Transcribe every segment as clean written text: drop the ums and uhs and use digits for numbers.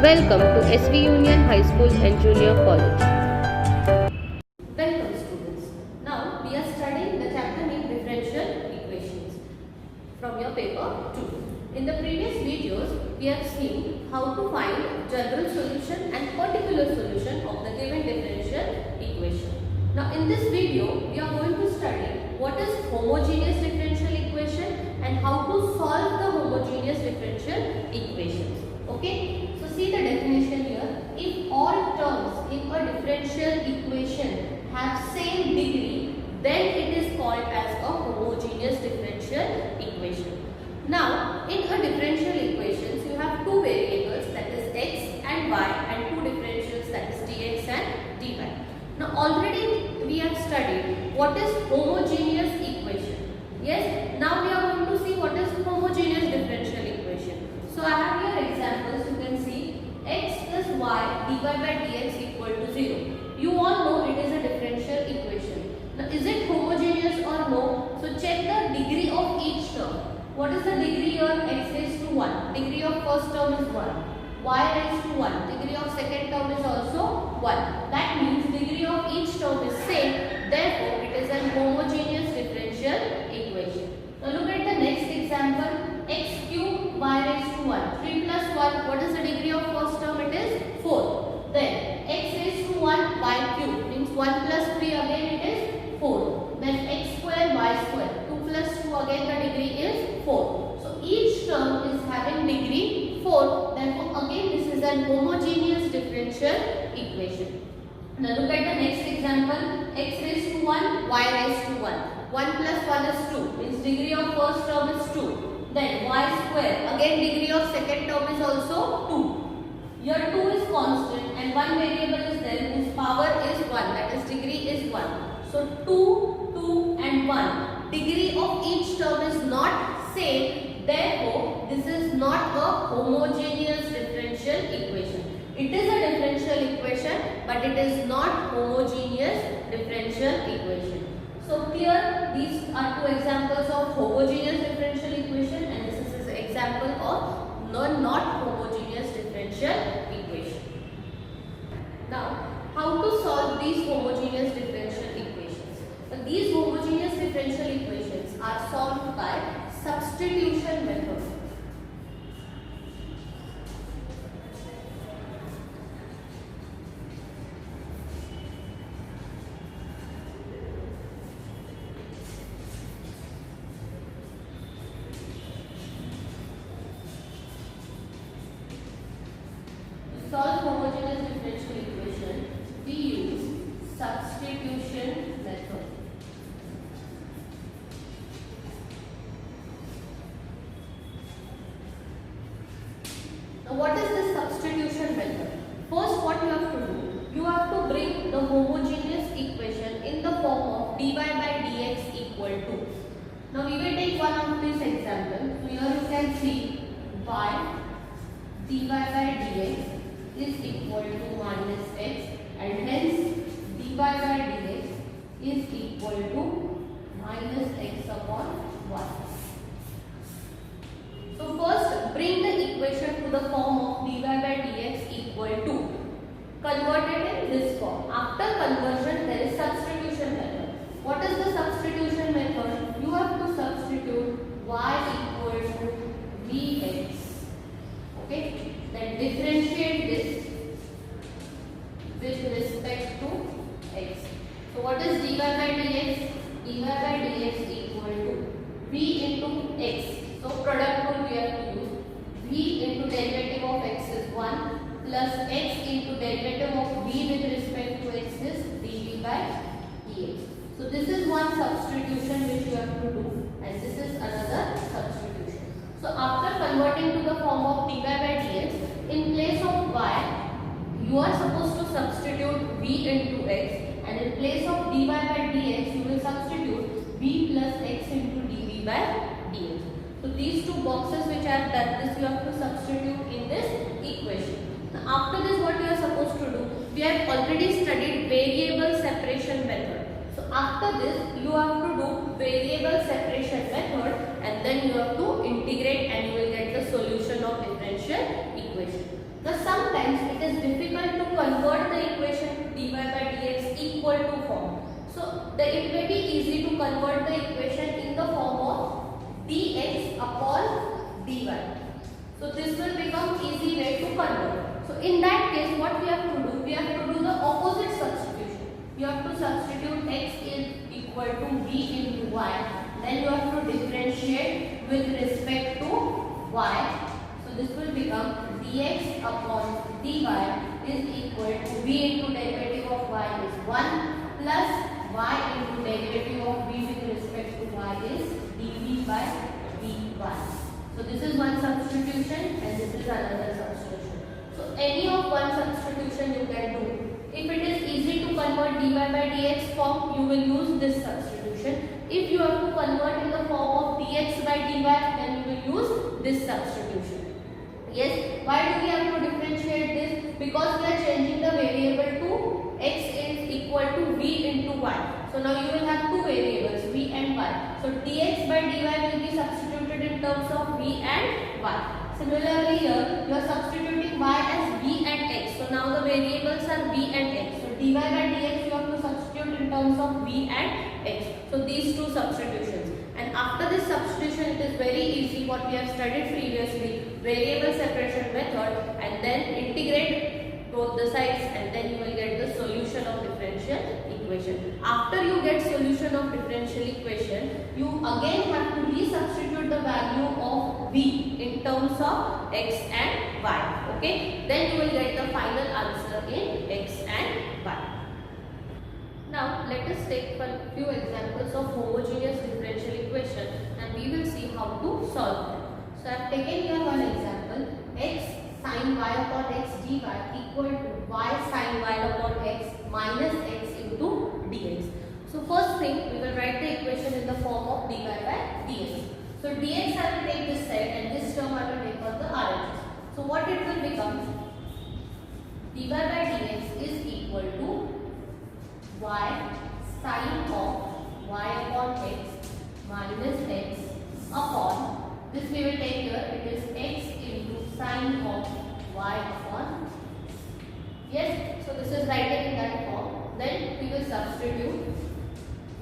Welcome to SV Union High School and Junior College. Welcome students. Now we are studying the chapter named differential equations from your paper 2. In the previous videos we have seen how to find general solution and particular solution of the given differential equation. Now in this video we are going to study what is homogeneous differential equation and how to solve the homogeneous differential equations. Okay? So see the definition here. If all terms in a differential equation have same degree, then it is called as a homogeneous differential equation. Now in a differential equations you have two variables, that is x and y, and two differentials, that is dx and dy. Now already we have studied what is homogeneous equation. Yes, now we are going to see what is homogeneous differential equation. So I have here examples. You can see x plus y dy by dx equal to 0. You all know it is a differential equation. Now is it homogeneous or no? So check the degree of each term. What is the degree here? X raised to 1. Degree of first term is 1. Y raised to 1. Degree of second term is also 1. That means degree of each term is same. Therefore it is an homogeneous differential equation. Now look at the next example. X cube y raised to 1. 3 plus 1. What is the degree of first term? It is 4. Then x raised to 1 y cube means 1 plus 3 again it is 4. Then x square y square. 2 plus 2 again the degree is 4. So each term is having degree 4. Therefore again this is an homogeneous differential equation. Now look at the next example. X raised to 1 y raised to 1. 1 plus 1 is 2 means degree of first term is 2. Then y square, again degree of second term is also 2. Here 2 is constant and one variable is there whose power is 1, that is degree is 1. So 2, 2 and 1. Degree of each term is not same. Therefore, this is not a homogeneous differential equation. It is a differential equation but it is not homogeneous differential equation. So here these are two examples of homogeneous differential equation and this is an example of not homogeneous differential equation. Now how to solve these homogeneous differential equations? So these homogeneous differential equations are solved by substitution method. Solve homogeneous differential equation, we use substitution method. Now what is this substitution method? First what you have to do, you have to bring the homogeneous equation in the form of dy by dx equal to. Now we will take one of these examples. So here you can see y dy by dx is equal to minus x and hence dy by dx is equal to minus x upon y. So first bring the equation to the form of dy by dx equal to. Convert it in this form. After conversion there is substitution method. What is the substitution method? You have to substitute y equal to vx. Okay. Then differentiate this with respect to x. So what is dy by dx? Dy by dx equal to v into x. So product rule we have to use. V into derivative of x is 1 plus x into derivative of v with respect to x is dv by dx. So this is one substitution which you have to do and this is another substitution. So after converting to the form of dy by dx, in place of y, you are supposed to substitute v into x and in place of dy by dx, you will substitute v plus x into dv by dx. So these two boxes which I have done this, you have to substitute in this equation. Now after this what you are supposed to do, we have already studied variable separation method. So after this you have to do variable separation method and then you have to integrate and you will get the solution of differential equation. Now sometimes it is difficult to convert the equation dy by dx equal to form. So it may be easy to convert the equation in the form of dx upon dy. So this will become easy way to convert. So in that case, what we have to do? We have to do the opposite substitution. You have to substitute x is equal to v into y. Then you have to differentiate with respect to y. So this will become dx upon dy is equal to v into derivative of y is 1 plus y into derivative of v with respect to y is dv by dy. So this is one substitution and this is another substitution. So any of one substitution you can do. If it is easy to convert dy by dx form, you will use this substitution. If you have to convert in the form of dx by dy, then you will use this substitution. Yes, why do we have to differentiate this? Because we are changing the variable to x is equal to v into y. So now you will have two variables v and y. So dx by dy will be substituted in terms of v and y. Similarly here you are substituting y as v and x. So now the variables are v and x. So dy by dx you have to substitute in terms of v and x. So these two substitutions. And after this substitution it is very easy what we have studied previously, variable separation method, and then integrate both the sides and then you will get the solution of differential equation. After you get solution of differential equation, you again have to resubstitute the value of v in terms of x and y. Okay, then you will get the final answer in x and y. Now let us take a few examples of homogeneous differential equation and we will see how to solve them. So I have taken here one example, x sin y upon x dy equal to y sin y upon x minus x into dx. So first thing we will write the equation in the form of dy by dx. So dx I will take this side and this term I will take on the RHS. So what it will become? Dy by dx is equal to y sin of y upon x minus x upon, this we will take here, it is x into sin of y upon, yes, so this is writing in that form. Then we will substitute,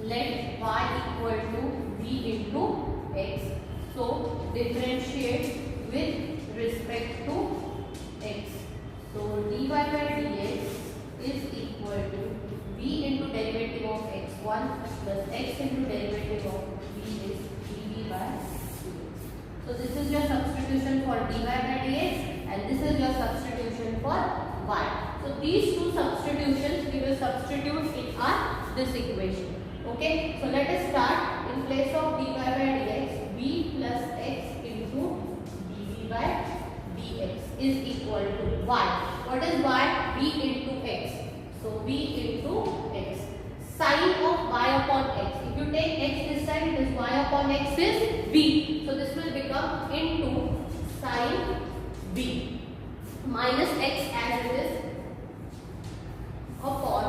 let y equal to v into x, so differentiate with respect to x. So dy by dx is equal to v into derivative of x1 plus x into derivative of v is dv by dx. So this is your substitution for dy by dx and this is your substitution for y. So these two substitutions we will substitute in this equation. Okay, so let us start. In place of dy by dx, v plus x into dv by dx is equal to y. What is y? v into x. So v into x. Sin of y upon x. If you take x this side, it is y upon x is v. So this will become into sin v minus x as it is upon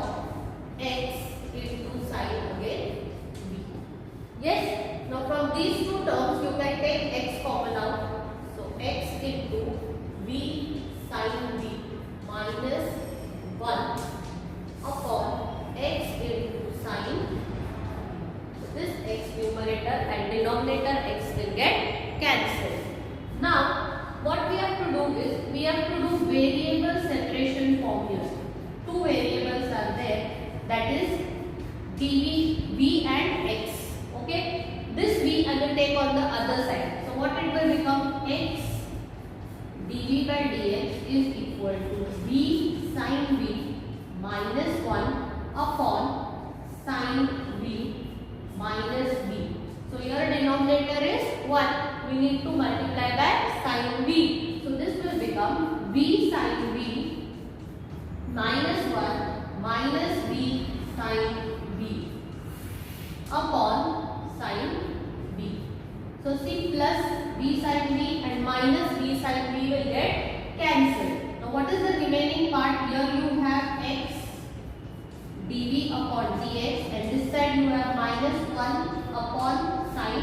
x into sin again v. Yes. Now from these two terms you can take x common out. So x into v sin v minus 1 upon x into sin. So this x numerator and denominator x will get cancelled. Now what we have to do is we have to do variable separation formula. Two variables are there, that is dv, v and x. Okay, this v I will take on the other side. So what it will become? X dv by dx is equal to v sin v minus 1 upon sin v minus v. So your denominator is 1. We need to multiply by sin v. So this will become v sin v minus 1 minus v sin v upon sin v. So see, plus v sin v and minus v sin v will get cancelled. Now what is the remaining part? Here you have x dv upon dx and this side you have minus 1 upon sin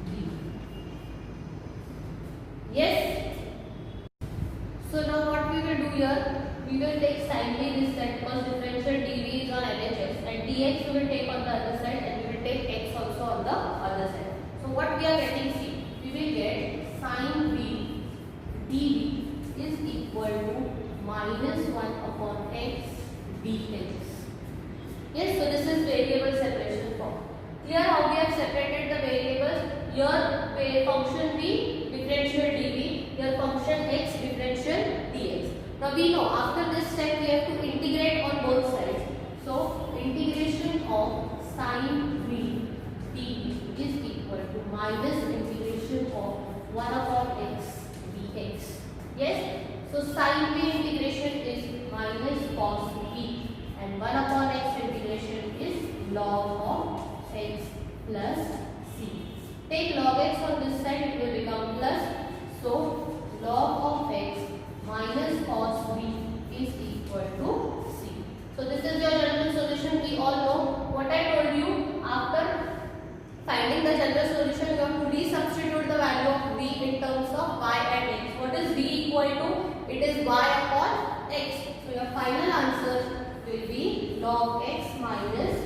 v. Yes. So now what here, we will take sin v this side because differential dv is on LHS, and dx we will take on the other side, and we will take x also on the other side. So what we are getting, see, we will get sin v dv is equal to minus 1 upon x dx. Yes, so this is variable separation form. Here how we have separated the variables. Here function v differential dv, here function x differential dx. Now we know after this step we have to integrate on both sides. So integration of sin v dv is equal to minus integration of 1 upon x dx. Yes, so sin v integration is minus cos v, and 1 upon x integration is log of x plus c. Take log x on this side, it will become plus. So log of x minus cos v is equal to c. So this is your general solution. We all know what I told you. After finding the general solution, you have to resubstitute the value of v in terms of y and x. What is v equal to? It is y upon x. So your final answer will be log x minus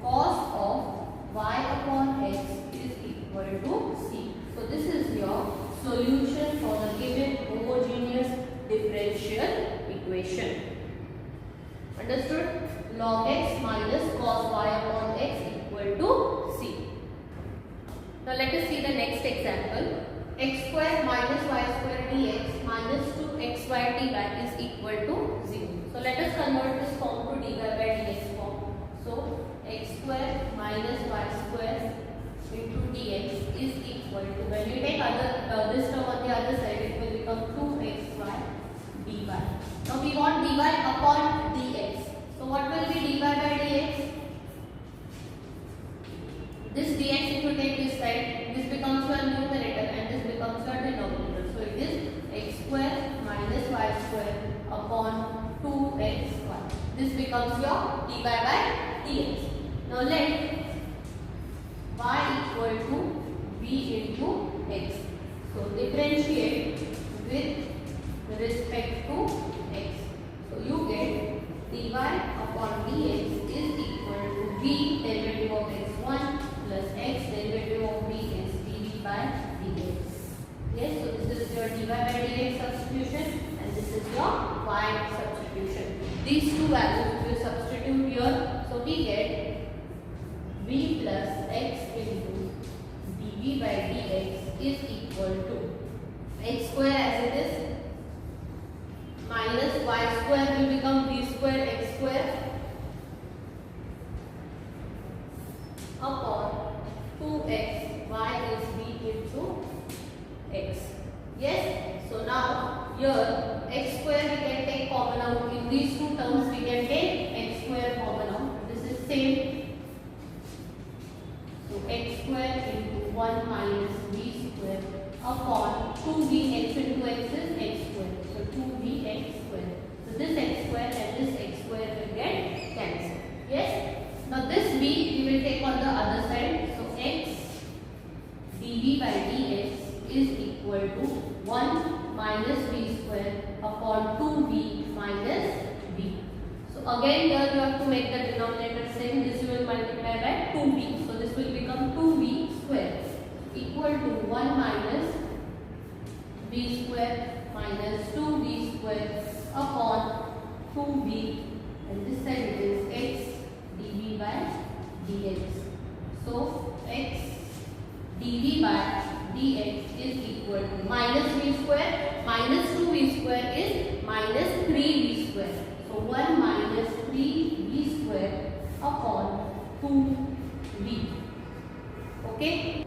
cos of y upon x is equal to c. So this is your solution for the given homogeneous differential equation. Understood? Log x minus cos y upon x equal to c. Now let us see the next example. X square minus y square dx minus 2xy dy is equal to 0. So let us convert this form to dy by dx form. So x square minus y square into dx is equal to, when you take this term on the other side, it will become 2xy dy. Now we want dy upon dx. So what will be dy by dx? This dx, if you take this side, this becomes your numerator and this becomes your denominator. So it is x square minus y square upon 2xy. This becomes your dy by dx. Now let y equal to v into x. So differentiate with respect to x. So you get dy upon dx is equal to v derivative of x1 plus x derivative of v is dv by dx. Yes, so this is your dy by dx substitution and this is your y substitution. These two values we will substitute here. So we get v plus x into dv by dx is equal to x square as it is minus y square will become v square x square upon 2x, y is v into x. Yes, so now here x square we can take common out. In these two terms we can take x square common out. This is same. So x square into 1 minus v square upon 2v, x into x is x square. So 2v x square. So this x square and this x square will get cancelled. Yes. Now this v we will take on the other side. So x dv by dx is equal to 1 minus v square upon 2v minus v. So again here you have to make the denominator same. This you will multiply by 2v. So this will become 2v square equal to 1 minus v square minus 2v square upon 2v, and this side it is x dv by dx. So x dv by dx is equal to minus v square minus 2v square is minus 3v square. So 1 minus 3v square upon 2v. Okay.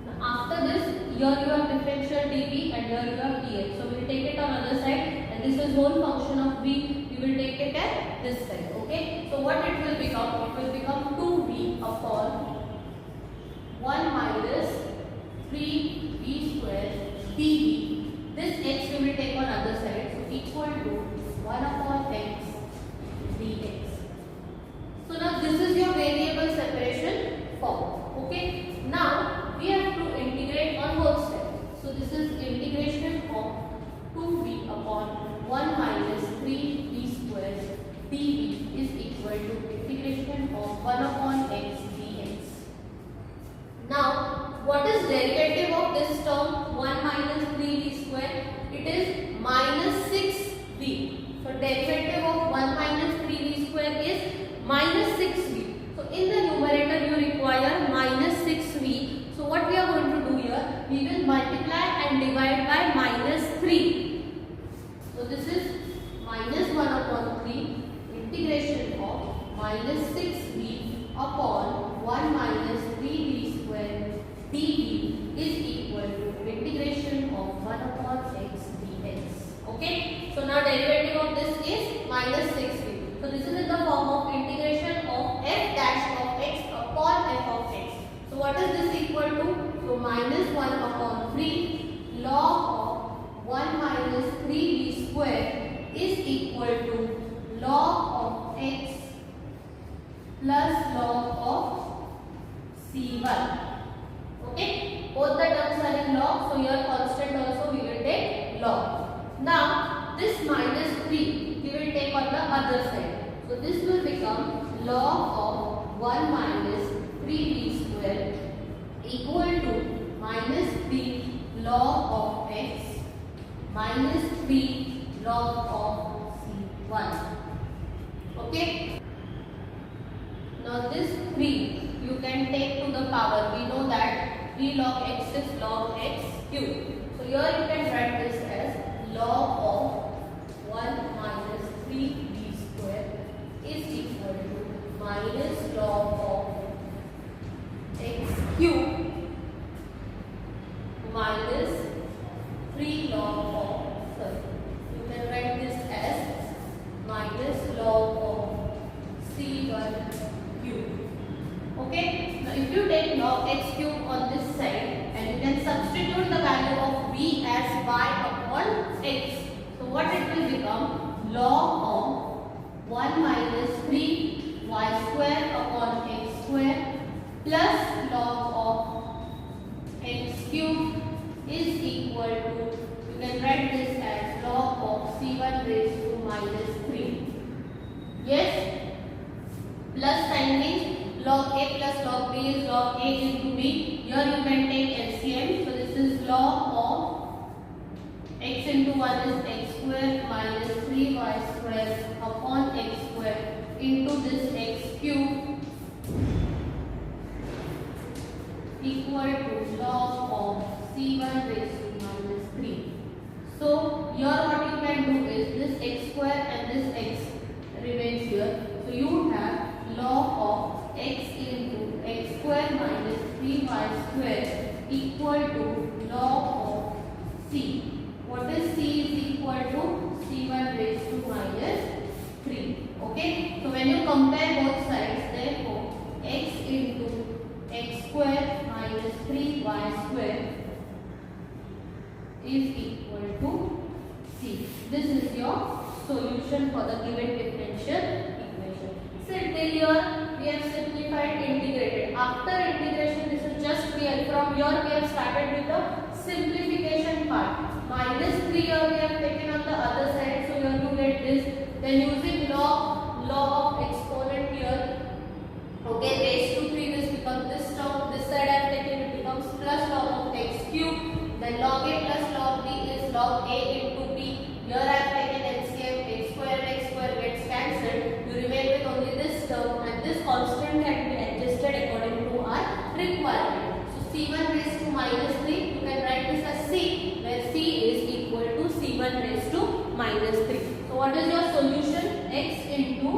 Now after this, here you have differential dv and here you have dx. So we will take it on other side, and this is whole function of v. We will take it at this side. Okay. So what it will become? It will become 2v upon 1 minus 3v square dv. This x we will take on other side. So equal to 1 upon x dx. So now this is your variable separation form. Okay. Now we have to integrate on both sides. So this is integration of 2v upon 1 minus 3 and divide by -3. So this is -1/3 integration of -6b upon 1 minus 3b square dv is equal to integration of 1/x dx. Okay. So now derivative of this is -6b. So this is in the form of integration of f dash of x upon f of x. So what is this equal to? So -1/3 log of 1 minus 3b square is equal to log of x plus log of c1. Okay. Both the terms are in log. So here constant also we will take log. Now this -3 we will take on the other side. So this will become log of 1 minus 3b square equal to -3 log of x minus 3 log of c1. Okay. Now this 3 you can take to the power. We know that 3 log x is log x cube. So here you can write this as log of 1 minus 3b square is equal to minus log of x cube minus 3 log of, you can write this as minus log of c1 cube. Okay. Now if you take log x cube on this side and you can substitute the value of b as y upon x. So what it will become? Log of 1 minus 3 y square upon x square plus log of x cube is equal to, you can write this as log of c1 raised to minus 3. Yes? Plus sign means log a plus log b is log a into b. Here you can take LCM. So this is log of x into 1 is x square minus 3y square upon x square into this x cube equal to log of c1 raised to minus 3. So here what you can do is this x square and this x remains here. So you have log of x into x square minus 3y square equal to log of c. What is c is equal to c1 raised to minus 3. Okay. So when you compare both sides, therefore x into x square minus 3y square is equal to c. This is your solution for the given differential equation. So till here we have simplified integrated. After integration, this is just real. From here we have started with the simplification part. -3 here we have taken on the other side. So here to get this, then using log of exponent here. Okay, raised to 3 this becomes this term. This side I have taken, it becomes plus log of x cube. Then log a plus log b is log a into b. Here I have taken LCM, x square gets cancelled. You remain with only this term and this constant can be adjusted according to our requirement. So c1 raised to minus 3, you can write this as c, where c is equal to c1 raised to minus 3. So what is your solution? X into